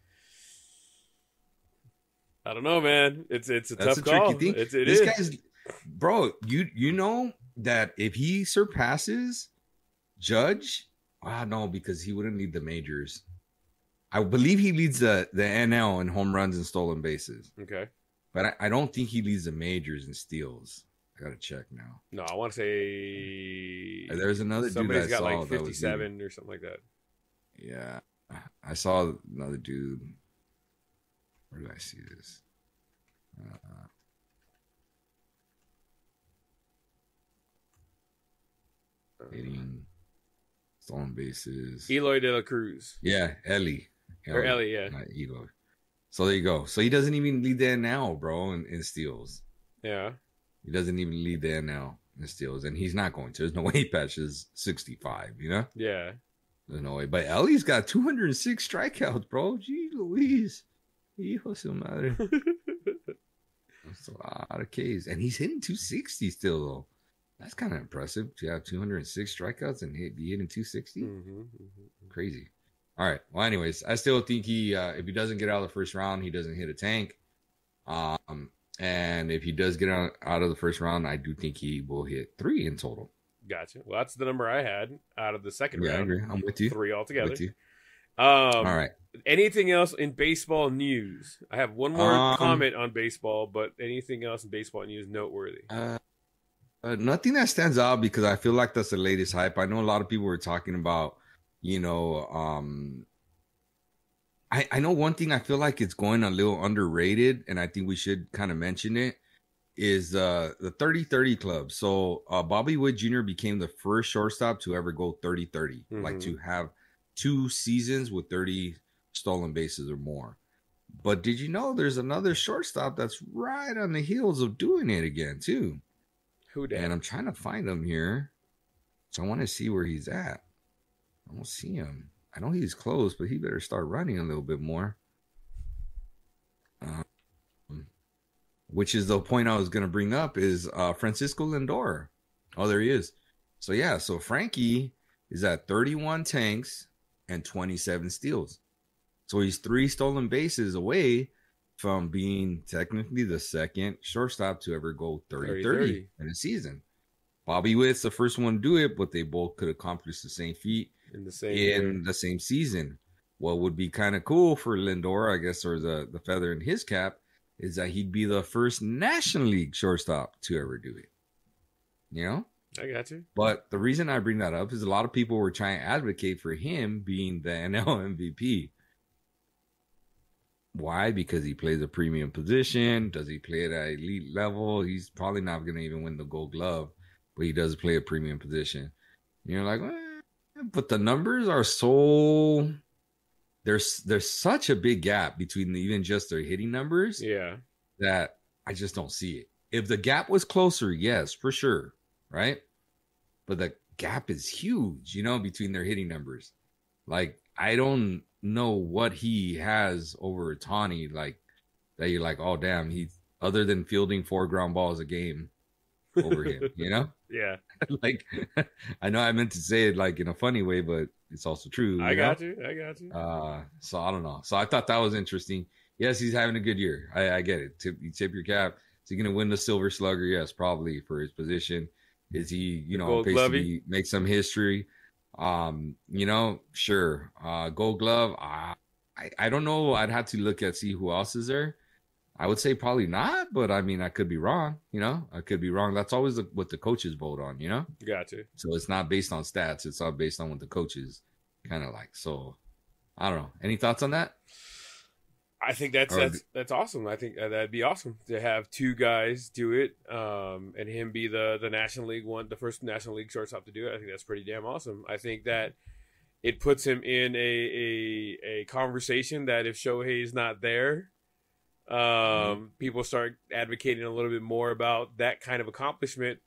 I don't know, man. It's a tough call. Tricky thing. This guy's... Bro, you know that if he surpasses Judge... no, because he wouldn't lead the majors. I believe he leads the NL in home runs and stolen bases. Okay. But I don't think he leads the majors in steals. I gotta check now. No, I want to say there's another somebody's dude that got I saw like 57 or something like that. Yeah, I saw another dude. Where did I see this? Hitting, stolen bases. Eloy de la Cruz. Yeah, Ellie. Or Ellie, yeah. Not Eloy. So there you go. So he doesn't even lead the NL, bro, in steals. Yeah. He doesn't even lead the NL in steals, and he's not going to. There's no way he patches 65, you know? Yeah. There's no way. But Ellie's got 206 strikeouts, bro. Gee Louise. Hijo su madre. That's a lot of Ks. And he's hitting 260 still, though. That's kind of impressive to have 206 strikeouts and be hitting 260. Crazy. All right. Well, anyways, I still think he, if he doesn't get out of the first round, he doesn't hit a tank. And if he does get out of the first round, I do think he will hit 3 in total. Gotcha. Well, that's the number I had out of the second round. I agree. I'm with you. 3 altogether. With you. All right. Anything else in baseball news? I have one more comment on baseball, but anything else in baseball news noteworthy? Nothing that stands out because I feel like that's the latest hype. I know a lot of people were talking about, I know one thing I feel like it's going a little underrated, and I think we should kind of mention it, is the 30-30 club. So Bobby Witt Jr. became the first shortstop to ever go 30-30, like to have 2 seasons with 30 stolen bases or more. But did you know there's another shortstop that's right on the heels of doing it again too? Who did? And I'm trying to find him here. So I want to see where he's at. I don't see him. I know he's close, but he better start running a little bit more. Which is the point I was going to bring up is Francisco Lindor. Oh, there he is. So yeah, so Frankie is at 31 tanks and 27 steals. So he's 3 stolen bases away from being technically the second shortstop to ever go 30-30 in a season. Bobby Witt's the first one to do it, but they both could accomplish the same feat in the same season. What would be kind of cool for Lindor, I guess, or the feather in his cap, is that he'd be the first National League shortstop to ever do it. You know? I got you. But the reason I bring that up is a lot of people were trying to advocate for him being the NL MVP. Why? Because he plays a premium position. Does he play at an elite level? He's probably not going to even win the Gold Glove, but he does play a premium position. You're like, but the numbers are so... There's such a big gap between even just their hitting numbers. Yeah. That I just don't see it. If the gap was closer, yes, for sure. Right? But the gap is huge, between their hitting numbers. Like, I don't know what he has over Ohtani, like, that you're like, oh, damn, he's, other than fielding 4 ground balls a game over him, Yeah. Like, I know I meant to say it, like, in a funny way, but it's also true. I got you. So I don't know. So I thought that was interesting. Yes, he's having a good year. I get it. You tip your cap. Is he going to win the Silver Slugger? Yes, probably, for his position. Is he, basically make some history? Sure. Gold Glove. I don't know. I'd have to look at see who else is there. I would say probably not, but I mean, I could be wrong. I could be wrong. That's always what the coaches vote on. Gotcha. So it's not based on stats. It's all based on what the coaches kind of like. So I don't know. Any thoughts on that? I think that's awesome. I think that'd be awesome to have 2 guys do it, and him be the National League the first National League shortstop to do it. I think that's pretty damn awesome. I think that it puts him in a conversation that if Shohei's not there, people start advocating a little bit more about that kind of accomplishment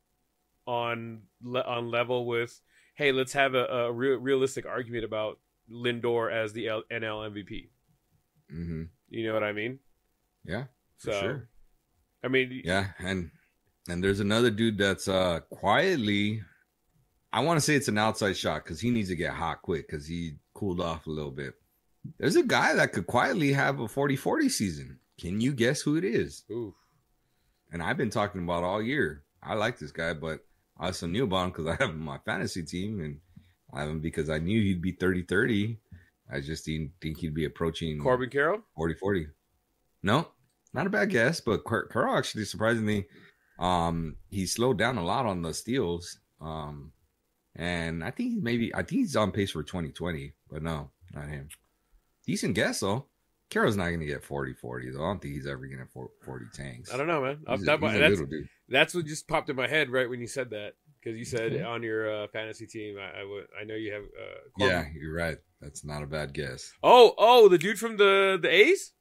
on level with, hey, let's have a realistic argument about Lindor as the NL MVP. Mm-hmm. You know what I mean? Yeah, for sure. I mean, yeah, and there's another dude that's quietly, I want to say it's an outside shot because he needs to get hot quick because he cooled off a little bit. There's a guy that could quietly have a 40-40 season. Can you guess who it is? Oof. And I've been talking about all year. I like this guy, but I also knew about him because I have him on my fantasy team, and I have him because I knew he'd be 30-30. I just didn't think he'd be approaching Corbin Carroll? 40-40. No, not a bad guess, but Carroll actually, surprisingly, he slowed down a lot on the steals. And I think he's on pace for 2020, but no, not him. Decent guess, though. Carroll's not going to get 40-40, though. I don't think he's ever going to have 40 tanks. I don't know, man. He's a little dude. That's what just popped in my head right when you said that. Because you said on your fantasy team, I know you have. Yeah, you're right. That's not a bad guess. Oh, the dude from the A's,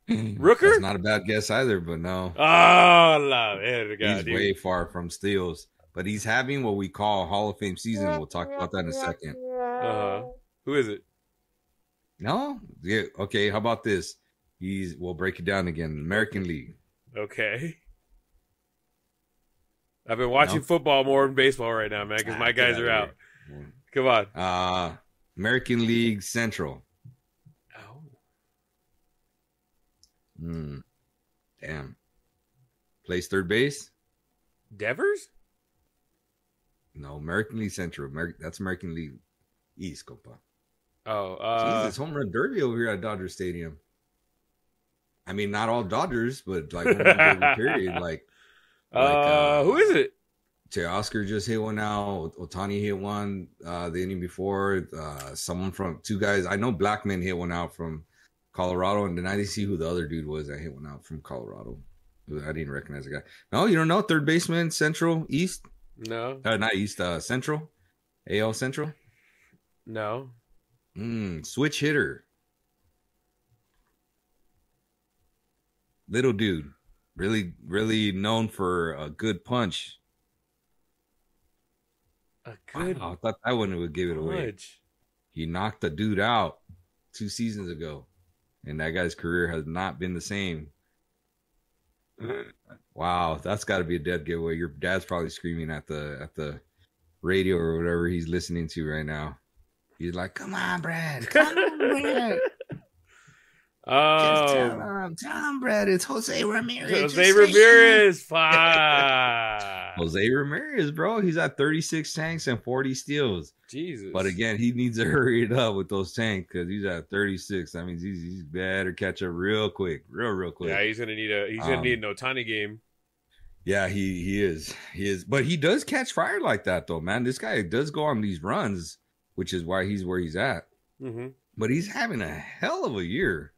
Rooker. That's not a bad guess either, but no. Oh, he's way far from steals, but he's having what we call Hall of Fame season. We'll talk about that in a second. Who is it? No, yeah. Okay, how about this? We'll break it down again. American League. Okay. I've been watching football more than baseball right now, man, because my guys are out. Come on. American League Central. Oh. Damn. Plays third base? Devers? No, American League Central. That's American League East, compa. Oh, Jesus, home run derby over here at Dodger Stadium. I mean, not all Dodgers, but like home run derby period. Who is it? Teoscar just hit one out. Ohtani hit one the inning before. Someone from two guys. I know Blackman hit one out from Colorado, and then I didn't see who the other dude was that hit one out from Colorado. I didn't recognize the guy. No, you don't know? Third baseman, Central, East? No. Not East, Central? AL Central? No. Switch hitter. Little dude. Really, really known for a good punch. Wow, I thought that one would give it away. He knocked the dude out 2 seasons ago, and that guy's career has not been the same. Wow, that's got to be a dead giveaway. Your dad's probably screaming at the radio or whatever he's listening to right now. He's like, "Come on, Brad! Come on, Brad! Just tell him, Brad. It's Jose Ramirez. Jose Ramirez, Jose Ramirez, bro. He's at 36 tanks and 40 steals. Jesus. But again, he needs to hurry it up with those tanks because he's at 36. That means he's better catch up real quick, real quick. Yeah, he's gonna need an Ohtani game. Yeah, he is. But he does catch fire like that, though, man. This guy does go on these runs, which is why he's where he's at. Mm-hmm. But he's having a hell of a year.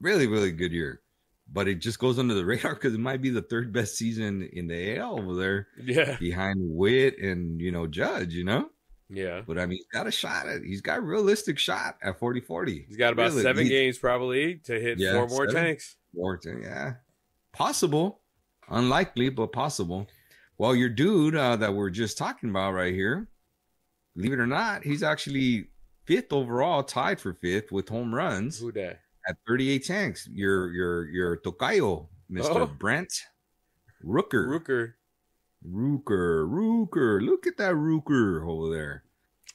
Really, really good year. But it just goes under the radar because it might be the third best season in the AL over there. Yeah. Behind Witt and, Judge, Yeah. But, I mean, he's got a shot at He's got a realistic shot at 40-40. He's got about 7 games probably to hit 4 more tanks. Yeah. Possible. Unlikely, but possible. Well, your dude that we're just talking about right here, believe it or not, he's actually 5th overall, tied for 5th with home runs. Who that? At 38 tanks. Your Tocayo, Mr. Brent Rooker. Rooker. Look at that Rooker over there.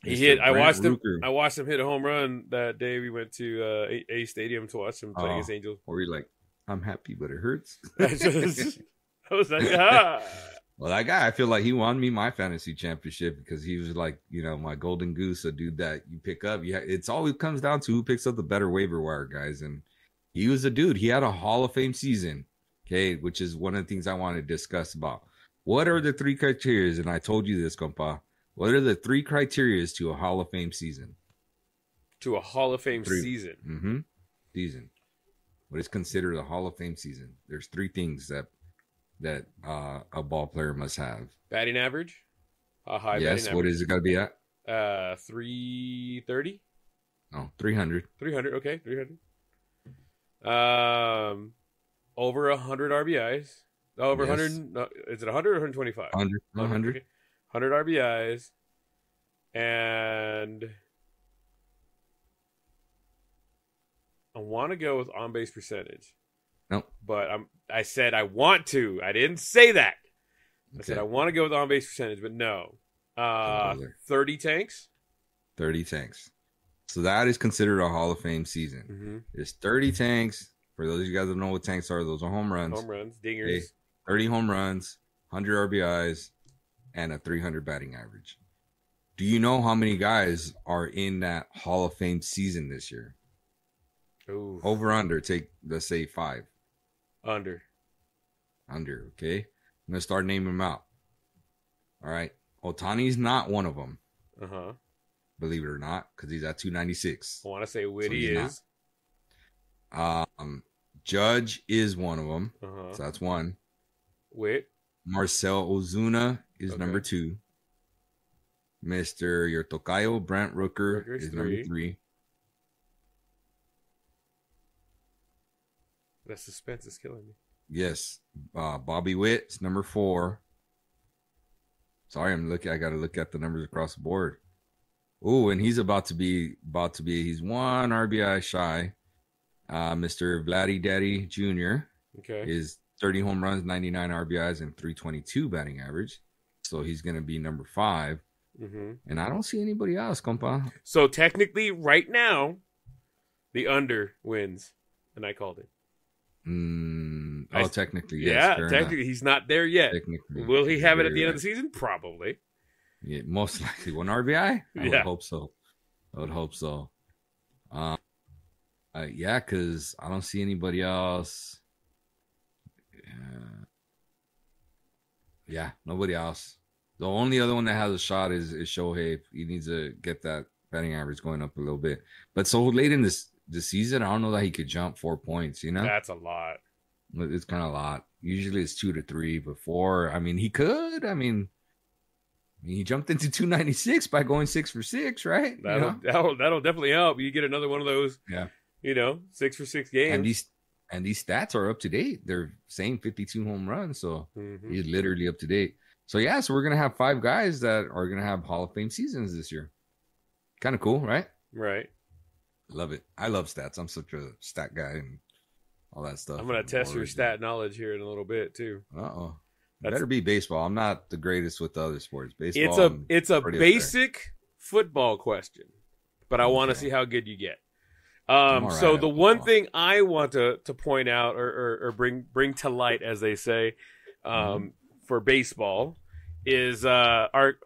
He hit. I watched him hit a home run that day. We went to A Stadium to watch him play against Angels. Or you're like, I'm happy, but it hurts. I was like, ah. Well, that guy, I feel like he won me my fantasy championship because he was like, my golden goose, a dude that you pick up. Yeah, it's always comes down to who picks up the better waiver wire, guys. And he was a dude. He had a Hall of Fame season, okay, which is one of the things I want to discuss about. What are the 3 criteria? And I told you this, compa. What are the 3 criteria to a Hall of Fame season? To a Hall of Fame season? Mm-hmm. Season. What is considered a Hall of Fame season? There's 3 things that a ball player must have. Batting average? A high batting average. Yes, what is it got to be at? 330? No, 300. 300, okay, 300. Over 100 RBIs. Over 100, no, is it 100 or 125? 100. 100. Okay. 100 RBIs. And I want to go with on-base percentage. No. But I said I want to. I didn't say that. Okay. I said I want to go with on-base percentage, but no. 30 tanks? 30 tanks. So that is considered a Hall of Fame season. Mm-hmm. There's 30 tanks. For those of you guys that don't know what tanks are, those are home runs. Home runs, dingers. Okay. 30 home runs, 100 RBIs, and a 300 batting average. Do you know how many guys are in that Hall of Fame season this year? Ooh. Over, under, let's say 5. Under, okay? I'm going to start naming them out. All right. Ohtani's not one of them. Uh-huh. Believe it or not, because he's at 296. I want to say Whitty is. Judge is one of them. Uh-huh. So that's 1. Witt. Marcel Ozuna is number 2. Your Tocayo, Brent Rooker is number 3. That suspense is killing me. Yes. Bobby Witt is number 4. Sorry, I got to look at the numbers across the board. Oh, and he's he's 1 RBI shy. Mr. Vladdy Daddy Jr. Okay. is 30 home runs, 99 RBIs, and 322 batting average. So he's going to be number 5. Mm-hmm. And I don't see anybody else, compa. So technically, right now, the under wins, and I called it. Technically, yes. Yeah, technically, enough. He's not there yet. Will he have it at the end of the season? Probably. Yeah, most likely. 1 RBI? I would hope so. Yeah, because I don't see anybody else. Yeah, nobody else. The only other one that has a shot is Shohei. He needs to get that batting average going up a little bit. But so late in this season, I don't know that he could jump 4 points, you know? That's a lot. It's kind of a lot. Usually it's 2 to 3, but 4, I mean, he could. I mean, he jumped into 296 by going 6 for 6, right? That'll definitely help. You get another one of those, 6 for 6 games. And these stats are up to date. They're saying 52 home runs, so he's literally up to date. So we're gonna have 5 guys that are gonna have Hall of Fame seasons this year. Kind of cool, right? Right. Love it. I love stats. I'm such a stat guy and all that stuff. I'm gonna test your stat knowledge here in a little bit too. Better be baseball. I'm not the greatest with the other sports. Baseball. It's a basic football question, but I want to see how good you get. So the one thing I want to point out or bring to light, as they say, for baseball is our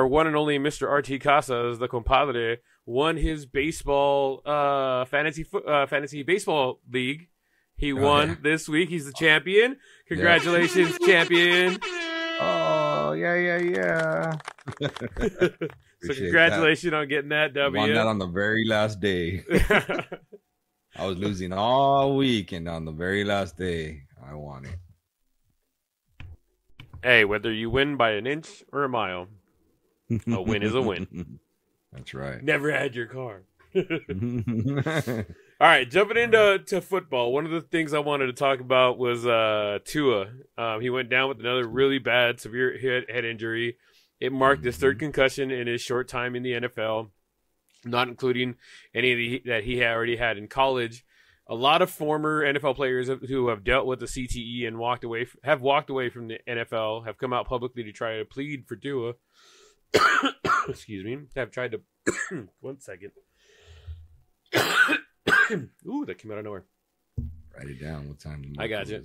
one and only Mr. RT Casas, the compadre, won his baseball fantasy baseball league. He won this week. He's the champion. Congratulations, champion. Oh, yeah. So congratulations on getting that W. Won that on the very last day. I was losing all week, and on the very last day, I won it. Hey, whether you win by an inch or a mile, a win is a win. That's right. Never had your car. All right, jumping into football. One of the things I wanted to talk about was Tua. He went down with another really bad, severe head injury. It marked his 3rd concussion in his short time in the NFL, not including any that he had already had in college. A lot of former NFL players who have dealt with the CTE and have walked away from the NFL have come out publicly to try to plead for Tua. Excuse me. Have tried to. 1 second. Ooh, that came out of nowhere. Write it down. What time? I got you.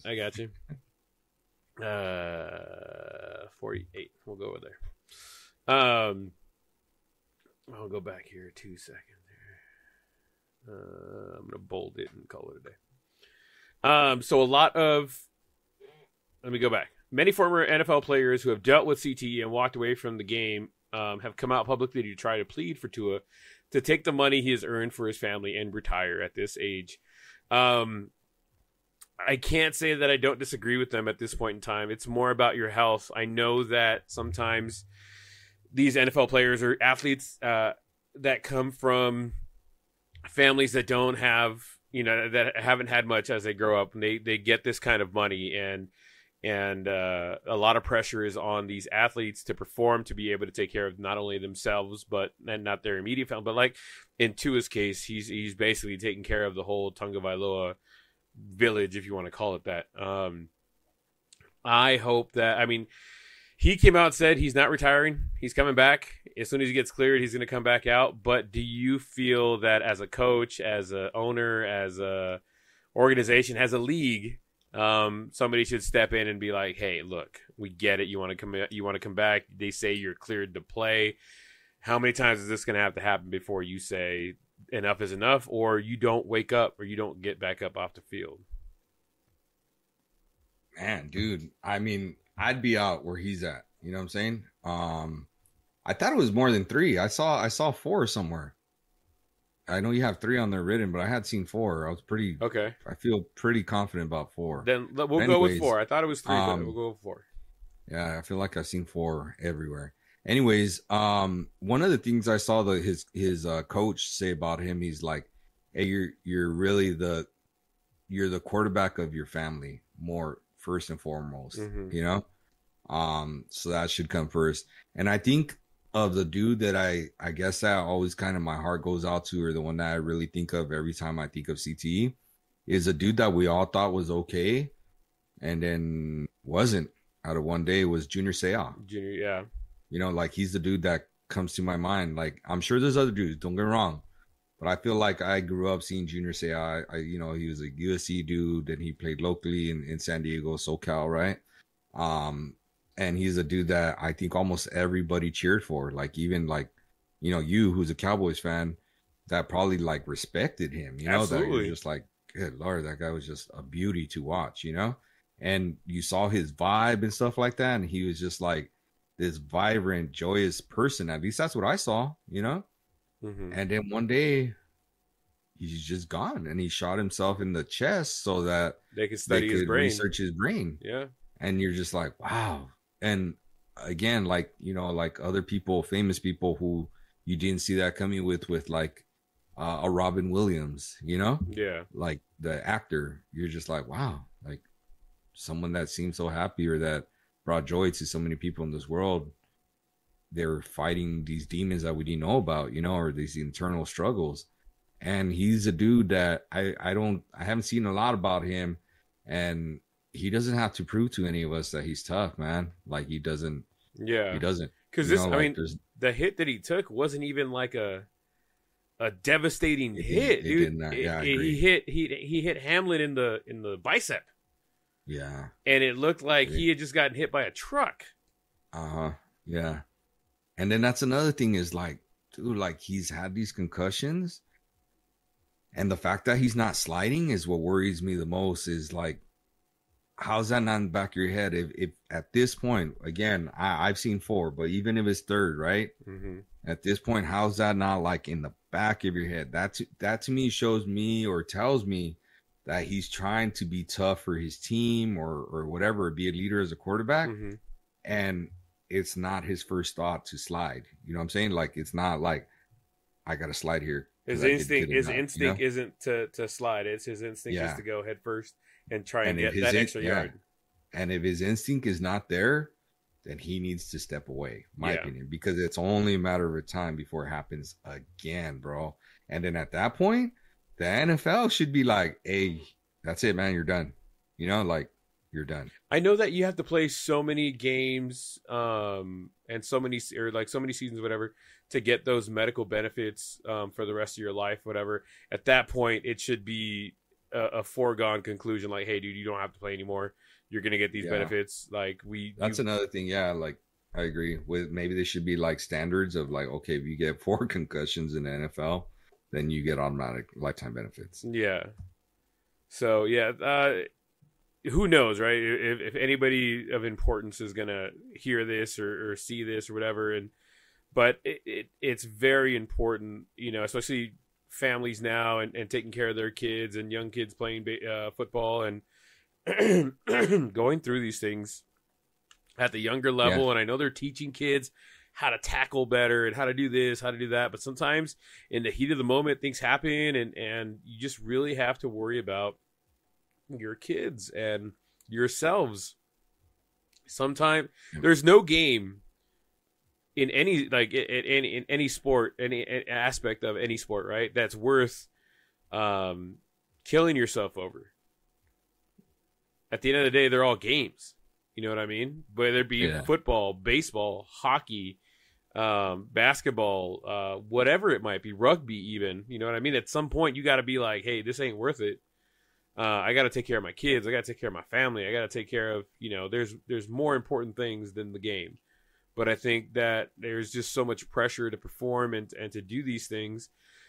48. We'll go over there. I'll go back here 2 seconds. I'm gonna bold it and call it a day. So a lot of. Let me go back. Many former NFL players who have dealt with CTE and walked away from the game have come out publicly to try to plead for Tua to take the money he has earned for his family and retire at this age. I can't say that I don't disagree with them at this point in time. It's more about your health. I know that sometimes these NFL players or athletes that come from families that don't have, that haven't had much as they grow up, and they get this kind of money, and a lot of pressure is on these athletes to perform, to be able to take care of not only themselves and not their immediate family, but like in Tua's case, he's basically taking care of the whole Tagovailoa village, if you want to call it that. I hope that, he came out and said he's not retiring. He's coming back. As soon as he gets cleared, he's going to come back out. But do you feel that as a coach, as a owner, as a organization, as a league, somebody should step in and be like, hey, look, we get it. You want to come back. They say you're cleared to play. How many times is this going to happen before you say enough is enough, or you don't wake up, or you don't get back up off the field? Man, dude, I'd be out where he's at. You know what I'm saying? I thought it was more than 3. I saw 4 somewhere. I know you have 3 on there written, but I had seen 4. I was pretty okay. I feel pretty confident about 4. Then we'll go with 4. I thought it was 3, but we'll go with 4. Yeah, I feel like I've seen 4 everywhere. Anyways, one of the things I saw his coach say about him, he's like, "Hey, you're really the quarterback of your family, more first and foremost, you know. So that should come first." And I think of the dude that I guess that always kind of my heart goes out to, or the one that I really think of every time I think of CTE, is a dude that we all thought was okay, and then wasn't out of one day was Junior Seau. Junior, yeah. You know, like he's the dude that comes to my mind. Like I'm sure there's other dudes, don't get me wrong, but I feel like I grew up seeing Junior Seau. You know, he was a USC dude, and he played locally in San Diego, SoCal, right? And he's a dude that I think almost everybody cheered for. Like even like, you know, you who's a Cowboys fan, that probably like respected him. You know, Absolutely. that you're just like, good Lord, that guy was just a beauty to watch. You know, and you saw his vibe and stuff like that, and he was just like this vibrant, joyous person. At least that's what I saw. You know, and then one day he's just gone, and he shot himself in the chest so that they could study his brain, research his brain. Yeah, and you're just like, wow. And again, like, you know, like other people, famous people who you didn't see that coming with like a Robin Williams, you know? Yeah. Like the actor, you're just like, wow, like someone that seemed so happy or that brought joy to so many people in this world. They're fighting these demons that we didn't know about, you know, or these internal struggles. And he's a dude that I haven't seen a lot about him, and he doesn't have to prove to any of us that he's tough, man. Like he doesn't. Yeah, he doesn't. Because this, like, I mean, the hit that he took wasn't even like a devastating hit, dude. He hit Hamlin in the bicep. Yeah, and it looked like he had just gotten hit by a truck. Yeah, and then that's another thing is like, dude, like he's had these concussions, and the fact that he's not sliding is what worries me the most. Is like, how's that not in the back of your head? If at this point, again, I've seen 4, but even if it's 3rd, right? At this point, how's that not like in the back of your head? That to me shows me or tells me that he's trying to be tough for his team or whatever, be a leader as a quarterback. And it's not his first thought to slide. You know what I'm saying? Like, it's not like, I got to slide here. His instinct isn't to slide. It's his instinct is to go head first and try and get that extra yard. And if his instinct is not there, then he needs to step away, my opinion, because it's only a matter of time before it happens again, bro. And then at that point, the NFL should be like, hey, that's it, man. You're done. You know, like, you're done. I know that you have to play so many games and so many seasons, whatever, to get those medical benefits for the rest of your life, whatever. At that point, it should be a foregone conclusion. Like, hey, dude, you don't have to play anymore. You're going to get these benefits. Like that's another thing. Yeah. Like I agree with, maybe there should be like standards of like, okay, if you get 4 concussions in the NFL, then you get automatic lifetime benefits. Yeah. So yeah, who knows, right? If anybody of importance is gonna hear this or see this or whatever, but it's very important, you know, especially families now and taking care of their kids and young kids playing football and going through these things at the younger level. And I know they're teaching kids how to tackle better and how to do this, how to do that. But sometimes in the heat of the moment, things happen and you just really have to worry about your kids and yourselves. Sometimes there's no game in any, like in any sport, any aspect of any sport, right, that's worth killing yourself over. At the end of the day, they're all games. You know what I mean? Whether it be football, baseball, hockey, basketball, whatever it might be, rugby even. You know what I mean? At some point, you got to be like, hey, this ain't worth it. I got to take care of my kids. I got to take care of my family. I got to take care of, you know, there's more important things than the game. But I think that there's just so much pressure to perform and to do these things,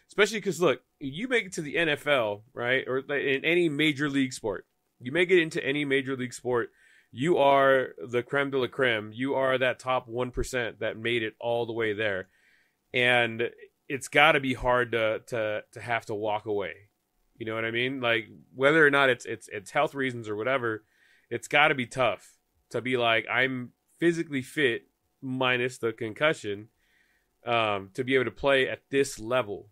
especially because, look, you make it to the NFL, right, or in any major league sport. You make it into any major league sport, you are the creme de la creme. You are that top 1% that made it all the way there. And it's got to be hard to have to walk away. You know what I mean? Like, whether or not it's health reasons or whatever, it's got to be tough to be like, I'm physically fit minus the concussion to be able to play at this level,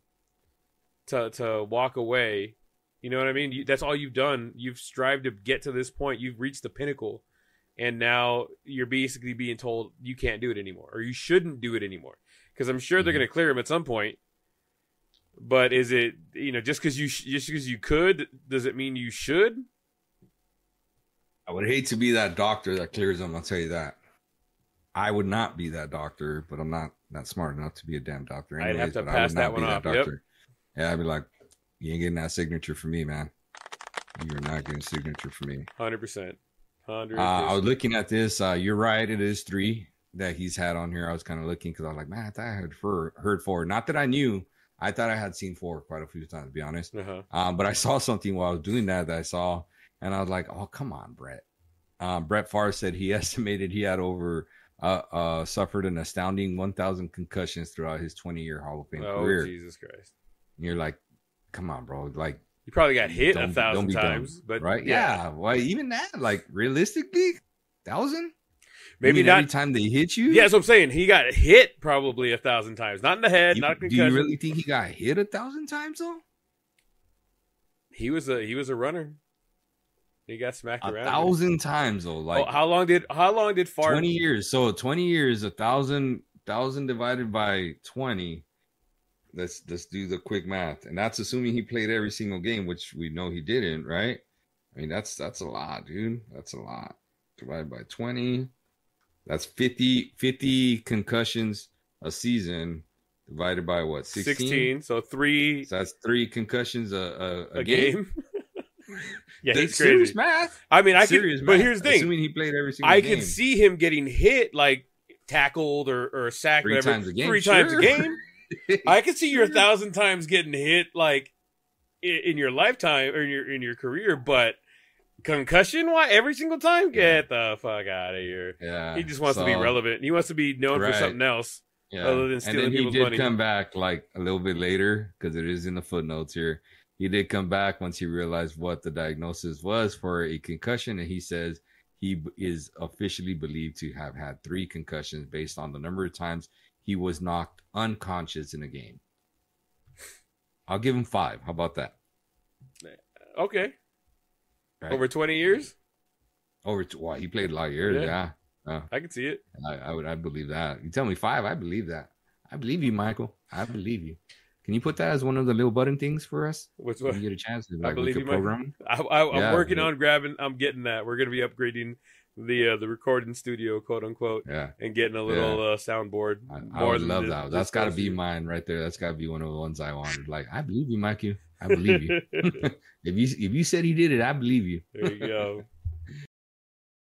to walk away. You know what I mean? That's all you've done. You've strived to get to this point. You've reached the pinnacle. And now you're basically being told you can't do it anymore, or you shouldn't do it anymore. Because I'm sure they're going to clear him at some point. But is it, you know, just because you could, does it mean you should? I would hate to be that doctor that clears them. I'll tell you that. I would not be that doctor, but I'm not smart enough to be a damn doctor. Anyways, I'd have to pass that one off. Yep. Yeah, I'd be like, you ain't getting that signature for me, man. You're not getting a signature for me. 100%. 100%. I was looking at this. You're right. It is 3 that he's had on here. I was kind of looking because I was like, man, I thought I had heard 4. Not that I knew. I thought I had seen 4 quite a few times, to be honest. But I saw something while I was doing that I saw, and I was like, oh, come on, Brett. Brett Favre said he estimated he had suffered an astounding 1,000 concussions throughout his 20-year Hall of Fame career. Jesus Christ. And you're like, come on, bro. Like, you probably got hit 1,000 times, dumb, but right? Yeah. Well, even that, like, realistically, 1,000? Maybe not every time they hit you. Yeah, that's what I'm saying. He got hit probably 1,000 times, not in the head, not a concussion. Do you really think he got hit 1,000 times though? He was a runner. He got smacked around 1,000 times though. Like, how long did Favre? 20 years. So 20 years, 1,000 divided by 20. Let's do the quick math, and that's assuming he played every single game, which we know he didn't, right? I mean, that's a lot, dude. That's a lot. Divided by 20, that's 50 concussions a season. Divided by what? 16. So 3. So that's 3 concussions a game. Yeah, he's crazy. Serious math. I mean, but here's the thing. Assuming he played every single game. I can see him getting hit, like tackled or sacked, 3 whatever, times a game. 3 times a game. I can see you 1,000 times getting hit, like in your lifetime or in your career, but concussion, why every single time? Get the fuck out of here. Yeah, he just wants to be relevant. He wants to be known for something else. Yeah, other than stealing and then people's money. He did come back like a little bit later because it is in the footnotes here. He did come back once he realized what the diagnosis was for a concussion, and he says he is officially believed to have had 3 concussions based on the number of times he was knocked unconscious in a game. I'll give him 5. How about that? Okay. Right? Over 20 years? Wow, he played a lot of years, yeah. I can see it. I believe that. You tell me 5, I believe that. I believe you, Michael. I believe you. Can you put that as one of the little button things for us? Which one? You get a chance to, like, I believe you, program. I'm working on grabbing. I'm getting that. We're going to be upgrading the recording studio, quote unquote, and getting a little soundboard. I would love that. That's got to be mine right there. That's got to be one of the ones I wanted. Like, I believe you, Mikey. I believe you. If you said he did it, I believe you. There you go.